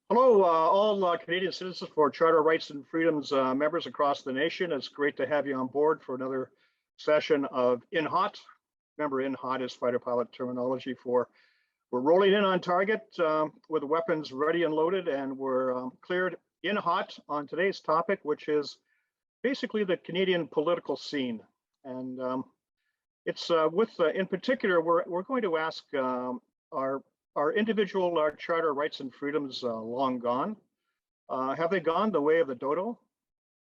Hello, all Canadian citizens for Charter Rights and Freedoms members across the nation. It's great to have you on board for another session of In Hot. Remember, In Hot is fighter pilot terminology for we're rolling in on target with weapons ready and loaded, and we're cleared in hot on today's topic, which is basically the Canadian political scene. And it's in particular, we're going to ask our individual charter rights and freedoms long gone? Have they gone the way of the dodo?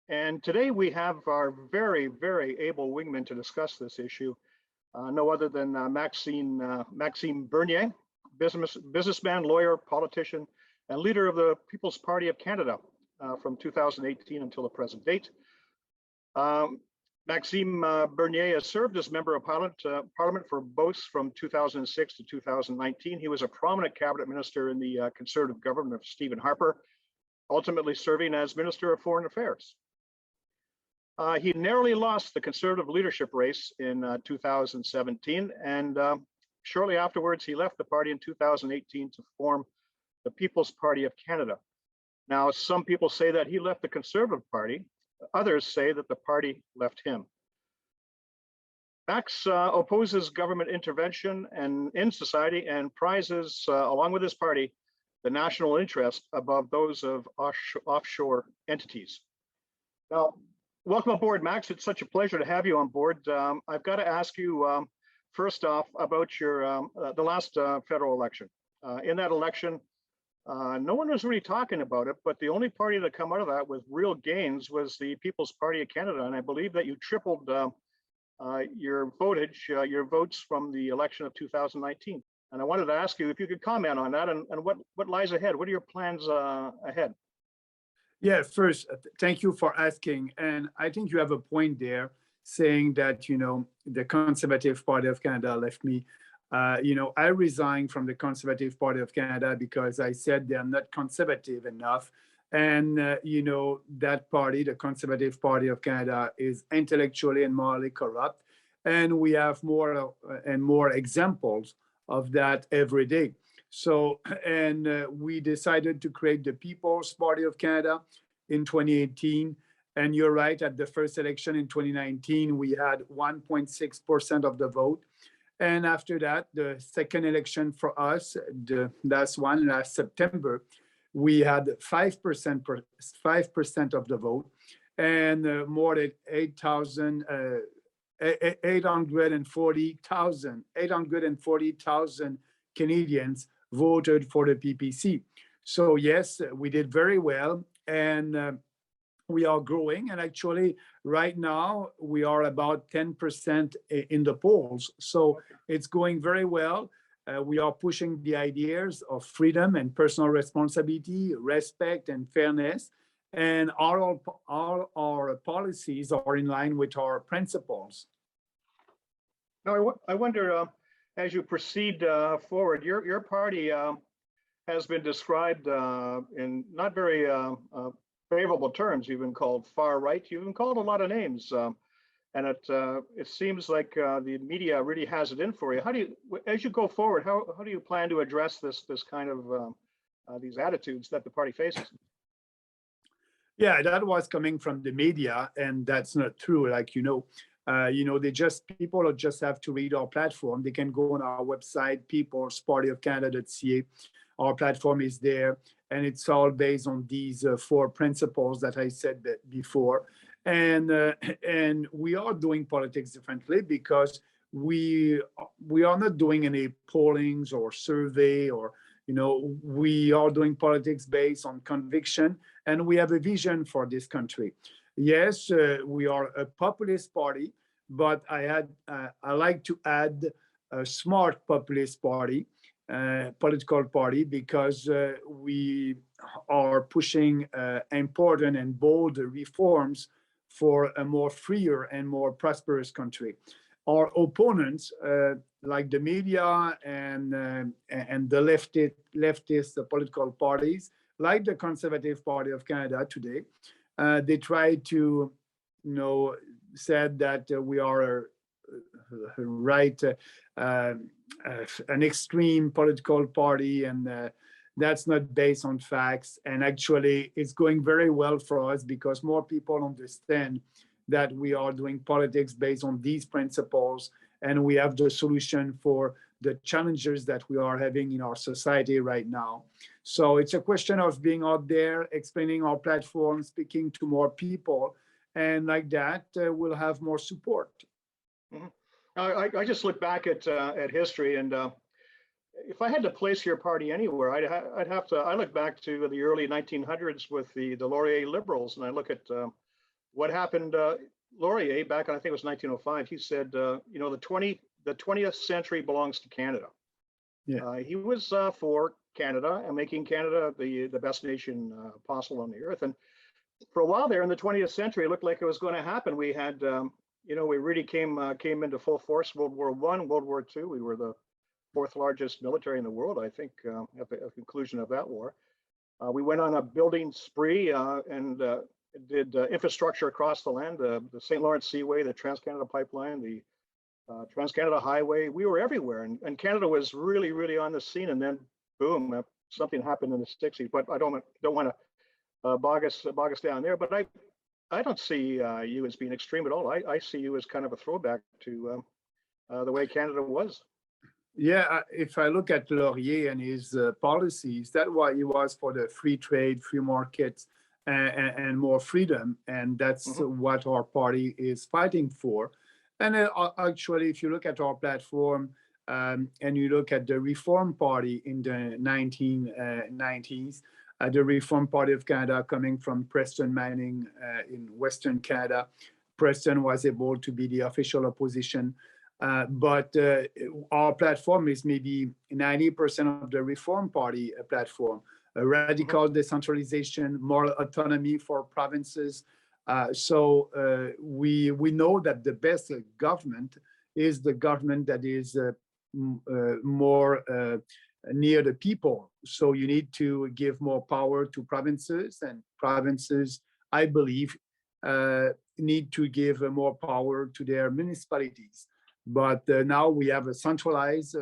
And today we have our very, very able wingman to discuss this issue. No other than Maxime Bernier, businessman, lawyer, politician, and leader of the People's Party of Canada from 2018 until the present date. Maxime Bernier has served as member of Parliament for both from 2006 to 2019. He was a prominent cabinet minister in the Conservative government of Stephen Harper, ultimately serving as Minister of Foreign Affairs. He narrowly lost the Conservative leadership race in 2017, and shortly afterwards, he left the party in 2018 to form the People's Party of Canada. Now, some people say that he left the Conservative Party. Others say that the party left him. Max opposes government intervention in society and prizes, along with his party, the national interest above those of offshore entities. Now, welcome aboard, Max. It's such a pleasure to have you on board. I've got to ask you first off about your the last federal election. In that election, no one was really talking about it, but the only party that come out of that with real gains was the People's Party of Canada. And I believe that you tripled your votes from the election of 2019. And I wanted to ask you if you could comment on that and what lies ahead. What are your plans ahead? Yeah, first, thank you for asking. And I think you have a point there saying that, the Conservative Party of Canada left me. I resigned from the Conservative Party of Canada because I said they're not conservative enough. And, that party, the Conservative Party of Canada, is intellectually and morally corrupt. And we have more and more examples of that every day. So, and we decided to create the People's Party of Canada in 2018. And you're right, at the first election in 2019, we had 1.6% of the vote. And after that, the second election for us, the last one, last September, we had 5% of the vote, and more than 840,000 Canadians voted for the PPC. So yes, we did very well, and we are growing. And actually, right now, we are about 10% in the polls. So it's going very well. We are pushing the ideas of freedom and personal responsibility, respect and fairness. And all our policies are in line with our principles. Now, I wonder, as you proceed forward, your party has been described in not very favorable terms. You've been called far right. You've been called a lot of names, and it seems like the media really has it in for you. How do you, as you go forward, how do you plan to address this kind of these attitudes that the party faces? Yeah, that was coming from the media, and that's not true. Like people just have to read our platform. They can go on our website, peoplespartyofcanada.ca. Our platform is there, and it's all based on these four principles that I said before. And we are doing politics differently because we are not doing any pollings or survey, or we are doing politics based on conviction, and we have a vision for this country. Yes, we are a populist party, but I like to add a smart populist party. Political party, because we are pushing important and bold reforms for a more freer and more prosperous country. Our opponents, like the media and the leftist political parties, like the Conservative Party of Canada today, they try to, said that we are right, an extreme political party, and That's not based on facts. And actually, it's going very well for us because more people understand that we are doing politics based on these principles, and we have the solution for the challenges that we are having in our society right now. So it's a question of being out there, explaining our platform, speaking to more people, and like that, we'll have more support. Mhm. I just look back at history, and if I had to place your party anywhere, I'd have to. I look back to the early 1900s with the Laurier Liberals, and I look at what happened. Laurier, back in I think it was 1905, he said, you know, the 20th century belongs to Canada. Yeah. He was for Canada and making Canada the best nation possible on the earth. And for a while there in the 20th century, it looked like it was going to happen. We had, you know, we really came into full force. World War I, World War II. We were the fourth largest military in the world, I think, at the conclusion of that war. We went on a building spree and did infrastructure across the land, the St. Lawrence Seaway, the Trans-Canada Pipeline, the Trans-Canada Highway. We were everywhere, and Canada was really, really on the scene. And then, boom, something happened in the 60s. But I don't want to bog us down there. But I don't see you as being extreme at all. I see you as kind of a throwback to the way Canada was. Yeah, if I look at Laurier and his policies, that's why he was for the free trade, free markets, and more freedom. And that's what our party is fighting for. And actually, if you look at our platform and you look at the Reform Party in the 1990s, the Reform Party of Canada coming from Preston Manning in Western Canada, Preston was able to be the official opposition. But our platform is maybe 90% of the Reform Party platform. A radical decentralization, more autonomy for provinces. So we know that the best government is the government that is more near the people. So you need to give more power to provinces, and provinces, I believe, need to give more power to their municipalities. But now we have a centralized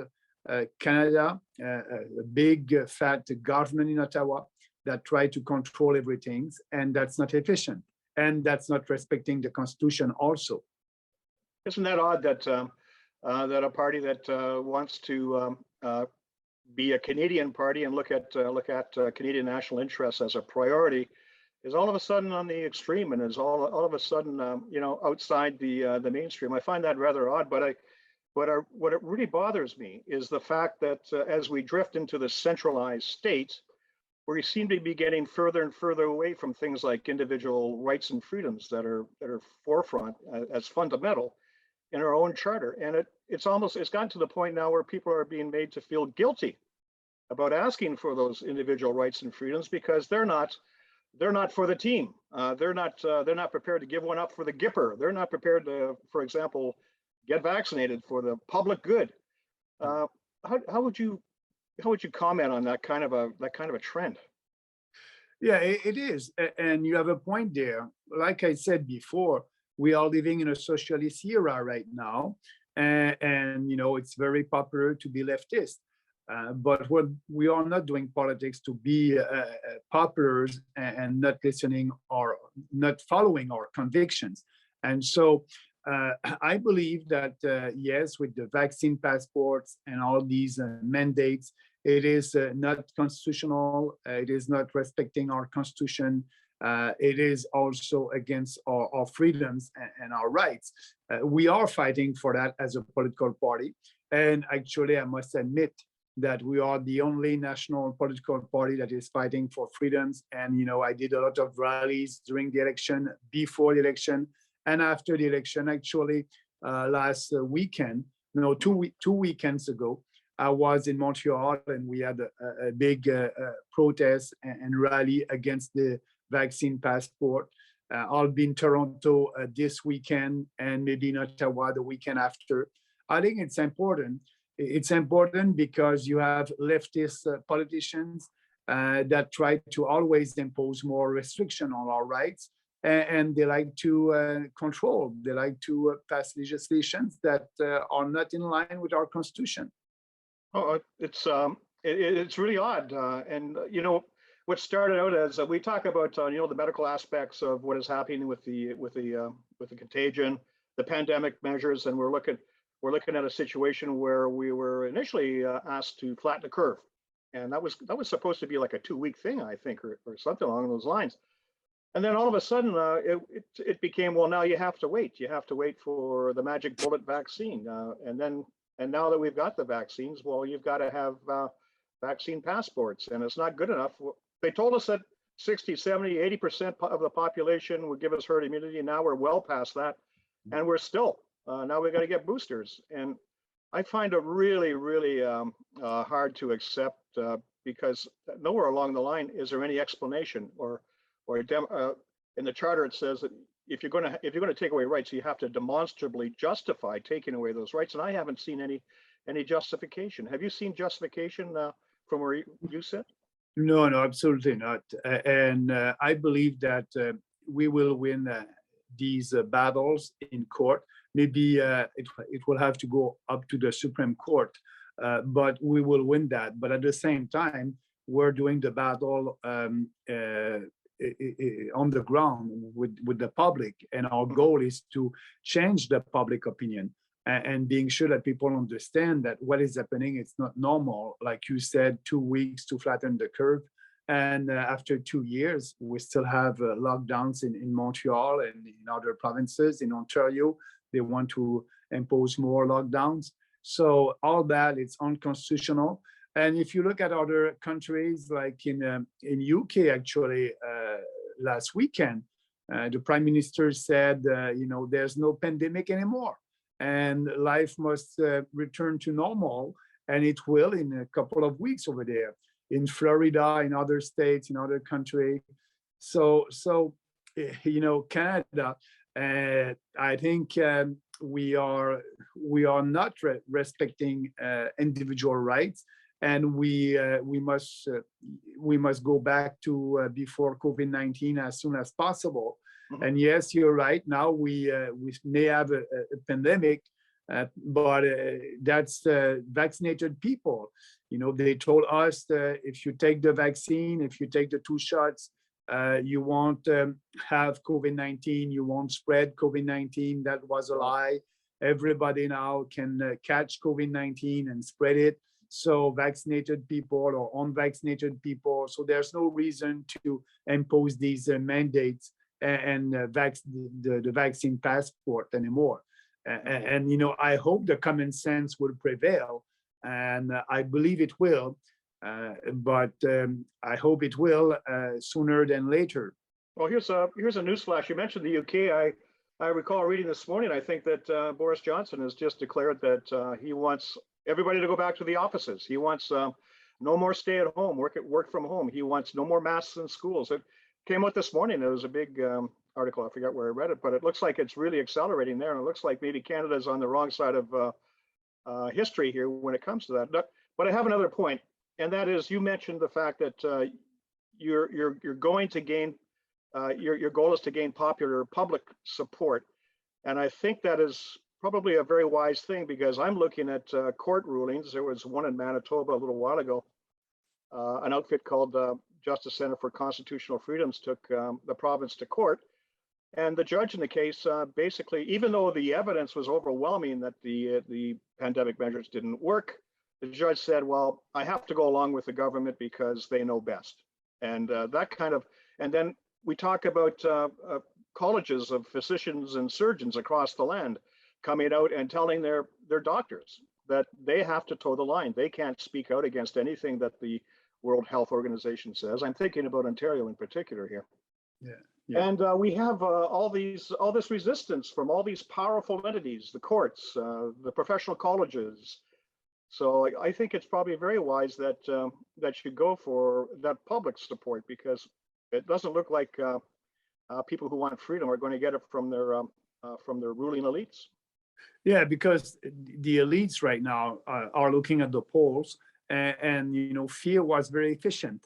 Canada, a big fat government in Ottawa that try to control everything, and that's not efficient, and that's not respecting the Constitution also. Isn't that odd that that a party that wants to be a Canadian party and look at Canadian national interests as a priority is all of a sudden on the extreme and is all of a sudden you know, outside the mainstream? I find that rather odd, but what it really bothers me is the fact that as we drift into the centralized state, we seem to be getting further and further away from things like individual rights and freedoms that are forefront as fundamental in our own charter. And it's gotten to the point now where people are being made to feel guilty about asking for those individual rights and freedoms because they're not for the team. They're not prepared to give one up for the Gipper. They're not prepared to, for example, get vaccinated for the public good. How would you comment on that kind of a trend? Yeah, it is, and you have a point there. Like I said before, we are living in a socialist era right now, and you know, it's very popular to be leftist. But we are not doing politics to be popular and not listening or not following our convictions. And so I believe that, yes, with the vaccine passports and all these mandates, it is not constitutional. It is not respecting our Constitution. It is also against our freedoms and our rights. We are fighting for that as a political party. And actually, I must admit that we are the only national political party that is fighting for freedoms. And, you know, I did a lot of rallies during the election, before the election, and after the election. Actually, last weekend, no, two weekends ago, I was in Montreal and we had a big protest and rally against the vaccine passport. I'll be in Toronto this weekend and maybe in Ottawa the weekend after. I think it's important. It's important because you have leftist politicians that try to always impose more restriction on our rights, and they like to control. They like to pass legislations that are not in line with our Constitution. Oh, it's It's really odd. And, what started out as we talk about, the medical aspects of what is happening with the contagion, the pandemic measures, and we're looking at a situation where we were initially asked to flatten the curve, and that was supposed to be like a 2-week thing, I think, or something along those lines. And then all of a sudden, it became, well, now you have to wait. You have to wait for the magic bullet vaccine, and now that we've got the vaccines, well, you've got to have vaccine passports, and it's not good enough. They told us that 60, 70, 80% of the population would give us herd immunity. Now we're well past that, and we're still now we've got to get boosters, and I find it really, really hard to accept because nowhere along the line is there any explanation in the charter. It says that if you're going to take away rights, you have to demonstrably justify taking away those rights, and I haven't seen any justification. Have you seen justification from where you sit? No, no, absolutely not. And I believe that we will win these battles in court. Maybe it will have to go up to the Supreme Court, but we will win that. But at the same time, we're doing the battle on the ground with the public, and our goal is to change the public opinion and being sure that people understand that what is happening, it's not normal. Like you said, 2 weeks to flatten the curve. And after 2 years, we still have lockdowns in Montreal and in other provinces. In Ontario, they want to impose more lockdowns. So all that, it's unconstitutional. And if you look at other countries, like in UK, actually, last weekend, the Prime Minister said, there's no pandemic anymore, and life must return to normal, and it will in a couple of weeks over there, in Florida, in other states, in other countries. So Canada, I think we are not respecting individual rights, and we must go back to before COVID-19 as soon as possible. Mm-hmm. And yes, you're right. Now we may have a pandemic, but that's vaccinated people. They told us that if you take the vaccine, if you take the 2 shots, you won't have COVID-19, you won't spread COVID-19. That was a lie. Everybody now can catch COVID-19 and spread it. So vaccinated people or unvaccinated people. So there's no reason to impose these mandates and the vaccine passport anymore. And I hope the common sense will prevail, and I believe it will. But I hope it will sooner than later. Well, here's a news flash. You mentioned the UK. I recall reading this morning, I think that Boris Johnson has just declared that he wants everybody to go back to the offices. He wants no more stay at home, work from home. He wants no more masks in schools. It came out this morning. There was a big article. I forgot where I read it, but it looks like it's really accelerating there. And it looks like maybe Canada's on the wrong side of history here when it comes to that. But I have another point, and that is, you mentioned the fact that you're going to gain your goal is to gain popular public support, and I think that is probably a very wise thing, because I'm looking at court rulings. There was one in Manitoba a little while ago. An outfit called Justice Center for Constitutional Freedoms took the province to court, and the judge in the case basically, even though the evidence was overwhelming that the pandemic measures didn't work, the judge said, well, I have to go along with the government because they know best. And and then we talk about colleges of physicians and surgeons across the land coming out and telling their doctors that they have to toe the line. They can't speak out against anything that the World Health Organization says. I'm thinking about Ontario in particular here. Yeah. And we have all this resistance from all these powerful entities, the courts, the professional colleges. So I think it's probably very wise that you go for that public support, because it doesn't look like people who want freedom are going to get it from their ruling elites. Yeah, because the elites right now are looking at the polls, and fear was very efficient,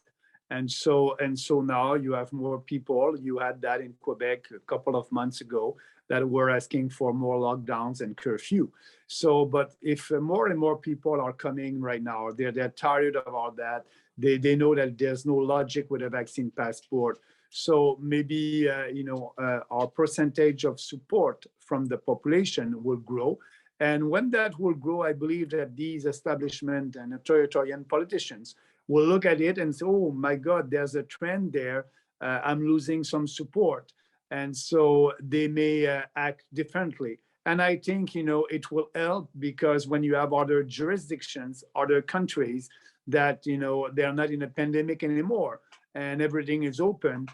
and so now you have more people. You had that in Quebec a couple of months ago. that were asking for more lockdowns and curfew. So, but if more and more people are coming right now, they're tired of all that. They know that there's no logic with a vaccine passport. So maybe, our percentage of support from the population will grow. And when that will grow, I believe that these establishment and authoritarian politicians will look at it and say, oh my God, there's a trend there. I'm losing some support. And so they may act differently. And I think, it will help because when you have other jurisdictions, other countries that, they're not in a pandemic anymore and everything is open,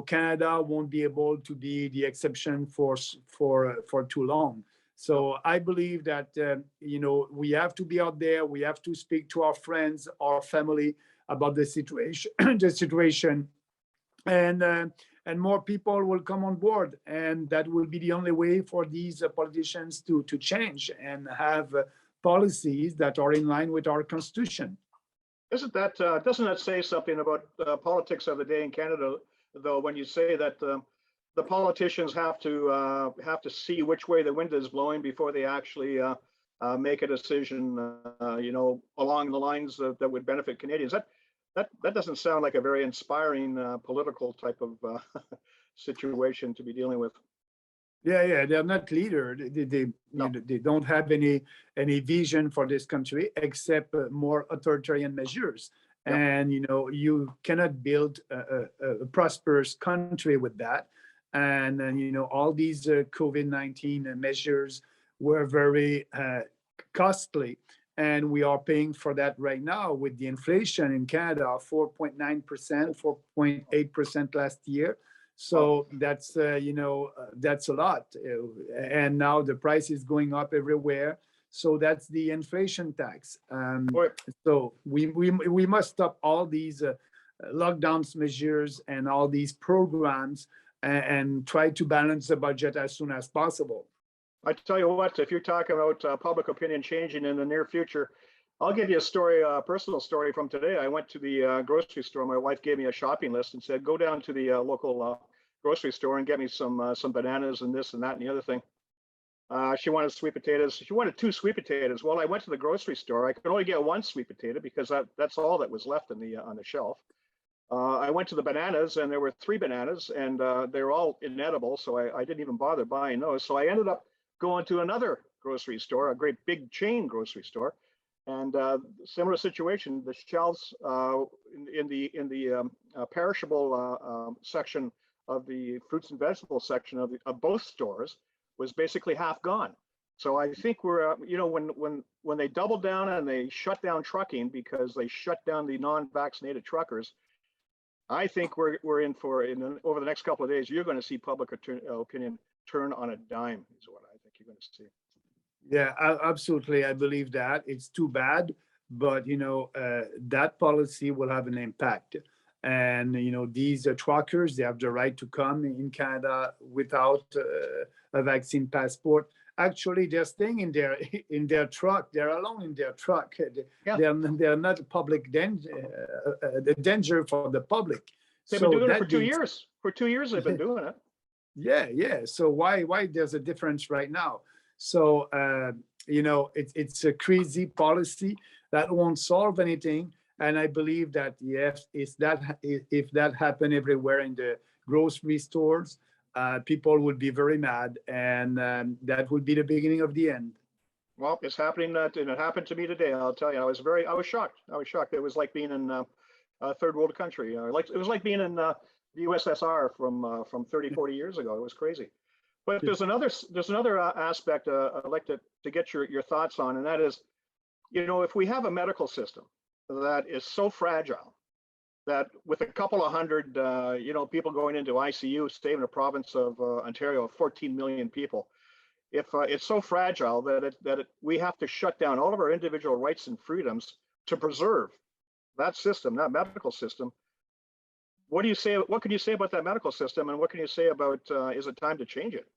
Canada won't be able to be the exception for too long. So I believe that, we have to be out there. We have to speak to our friends, our family about the situation, and more people will come on board. And that will be the only way for these politicians to change and have policies that are in line with our Constitution. Doesn't that say something about politics of the day in Canada, though, when you say that the politicians have to see which way the wind is blowing before they actually make a decision, along the lines that would benefit Canadians? That doesn't sound like a very inspiring political type of situation to be dealing with. Yeah, they're not leaders. They don't have any vision for this country except more authoritarian measures. Yep. And you cannot build a prosperous country with that. And all these COVID-19 measures were very costly. And we are paying for that right now with the inflation in Canada, 4.9%, 4.8% last year. So that's a lot. And now the price is going up everywhere. So that's the inflation tax. So we must stop all these lockdowns measures and all these programs and try to balance the budget as soon as possible. I tell you what, if you're talking about public opinion changing in the near future, I'll give you a story, a personal story from today. I went to the grocery store. My wife gave me a shopping list and said, go down to the local grocery store and get me some bananas and this and that and the other thing. She wanted sweet potatoes. She wanted 2 sweet potatoes. Well, I went to the grocery store. I could only get 1 sweet potato because that's all that was left on the shelf. I went to the bananas and there were 3 bananas and they were all inedible. So I didn't even bother buying those. So I ended up going to another grocery store, a great big chain grocery store, and similar situation. The shelves in the perishable section of the fruits and vegetables section of both stores was basically half gone. So I think we're, when they doubled down and they shut down trucking because they shut down the non-vaccinated truckers, I think we're in for, over the next couple of days, you're going to see public opinion turn on a dime, is what I think you're going to see. Yeah, absolutely. I believe that. It's too bad, but that policy will have an impact. And these truckers, they have the right to come in Canada without a vaccine passport. Actually, they're staying in their truck. They're alone in their truck. Yeah. They're not a public danger for the public. They've been doing it for 2 years. For 2 years, they've been doing it. Yeah. So why there's a difference right now? So it's a crazy policy that won't solve anything. And I believe that if that happened everywhere in the grocery stores, people would be very mad, and that would be the beginning of the end. Well, it's happening, and it happened to me today. I'll tell you, I was shocked. It was like being in a third world country. It was like being in the USSR from 30, 40 years ago. It was crazy. But there's another aspect I'd like to get your thoughts on, and that is, if we have a medical system that is so fragile that with a couple of hundred, people going into ICU, saving a province of Ontario, 14 million people, if it's so fragile that we have to shut down all of our individual rights and freedoms to preserve that system, that medical system, what do you say? What can you say about that medical system, and what can you say about is it time to change it?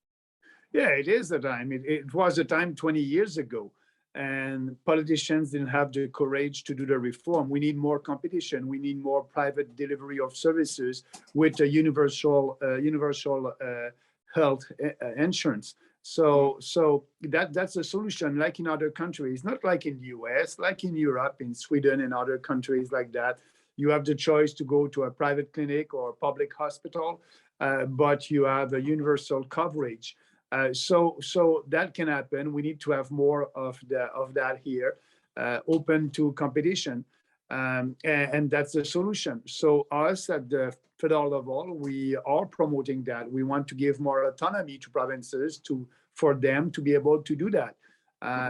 Yeah, it is a time. It was a time 20 years ago. And politicians didn't have the courage to do the reform. We need more competition. We need more private delivery of services with a universal health insurance. So that's a solution, like in other countries, not like in the US, like in Europe, in Sweden, and other countries like that. You have the choice to go to a private clinic or a public hospital, but you have a universal coverage. So that can happen. We need to have more of that here, open to competition, and that's the solution. So us at the federal level, we are promoting that. We want to give more autonomy to provinces for them to be able to do that.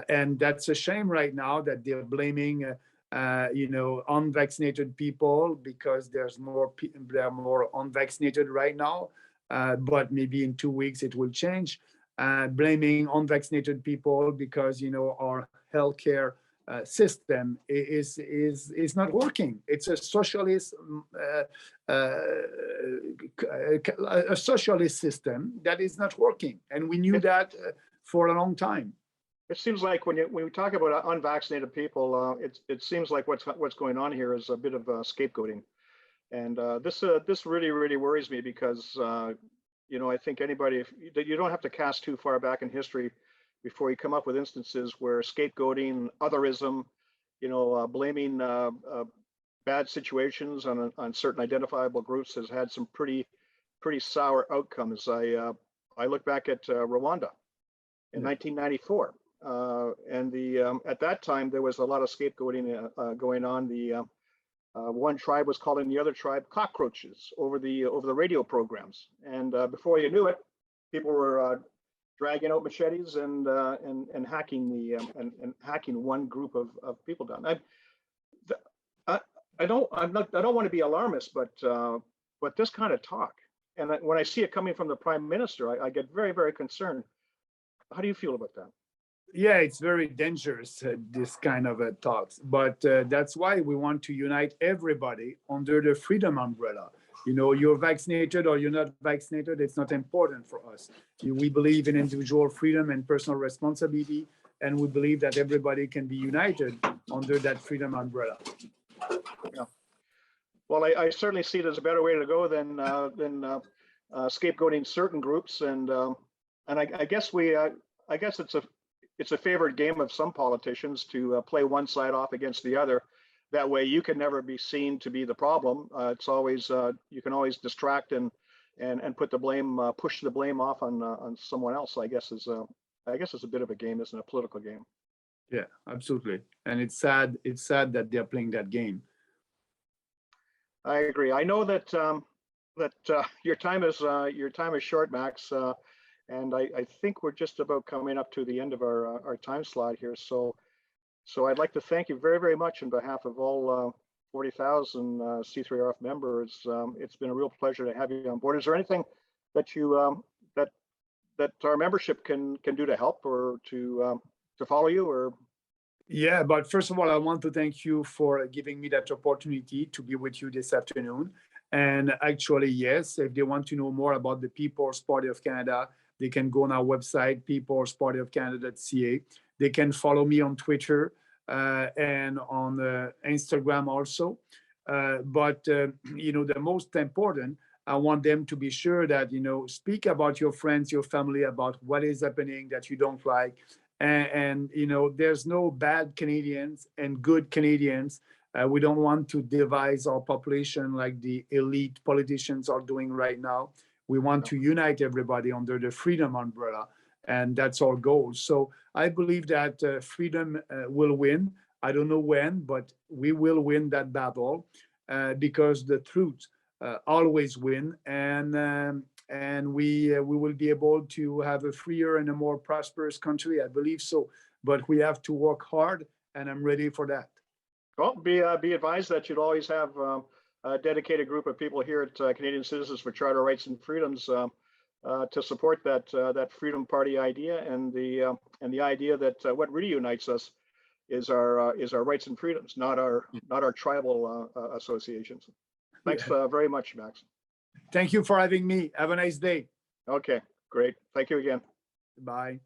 And that's a shame right now that they're blaming, unvaccinated people because they're more unvaccinated right now. But maybe in 2 weeks it will change. Blaming unvaccinated people because our healthcare system is not working. It's a socialist system that is not working, and we knew that for a long time. It seems like when we talk about unvaccinated people, it seems like what's going on here is a bit of scapegoating, and this really worries me because I think anybody, you don't have to cast too far back in history before you come up with instances where scapegoating, otherism, blaming bad situations on certain identifiable groups has had some pretty sour outcomes. I look back at Rwanda in 1994, and at that time there was a lot of scapegoating going on. The one tribe was calling the other tribe cockroaches over the radio programs, and before you knew it, people were dragging out machetes and hacking and hacking one group of people down. I don't want to be alarmist, but this kind of talk, and when I see it coming from the Prime Minister, I get very concerned. How do you feel about that? Yeah, it's very dangerous, this kind of thoughts. But that's why we want to unite everybody under the freedom umbrella. You're vaccinated or you're not vaccinated, it's not important for us. We believe in individual freedom and personal responsibility, and we believe that everybody can be united under that freedom umbrella. Yeah. Well, I certainly see it as a better way to go than scapegoating certain groups, and I guess it's a favorite game of some politicians to play one side off against the other. That way, you can never be seen to be the problem. It's always you can always distract and put the blame, push the blame off on someone else. I guess it's a bit of a game, isn't it? A political game. Yeah, absolutely. And it's sad. It's sad that they're playing that game. I agree. I know that your time is short, Max, and I think we're just about coming up to the end of our time slot here. So I'd like to thank you very much on behalf of all 40,000 C3RF members. It's been a real pleasure to have you on board. Is there anything that you that our membership can do to help or to follow you? Or yeah, but first of all, I want to thank you for giving me that opportunity to be with you this afternoon. And actually, yes, if they want to know more about the People's Party of Canada, they can go on our website, peoplespartyofcanada.ca. They can follow me on Twitter and on Instagram also. But the most important, I want them to be sure that, speak about your friends, your family, about what is happening that you don't like. And there's no bad Canadians and good Canadians. We don't want to divide our population like the elite politicians are doing right now. We want to unite everybody under the freedom umbrella, and that's our goal. So I believe that freedom will win. I don't know when, but we will win that battle because the truth always win, and we will be able to have a freer and a more prosperous country. I believe so, but we have to work hard, and I'm ready for that. Well, be advised that you'd always have a dedicated group of people here at Canadian Citizens for Charter Rights and Freedoms to support that Freedom Party idea and the idea that what really unites us is our rights and freedoms, not our tribal associations. Thanks very much, Max. Thank you for having me. Have a nice day. Okay, great. Thank you again. Bye.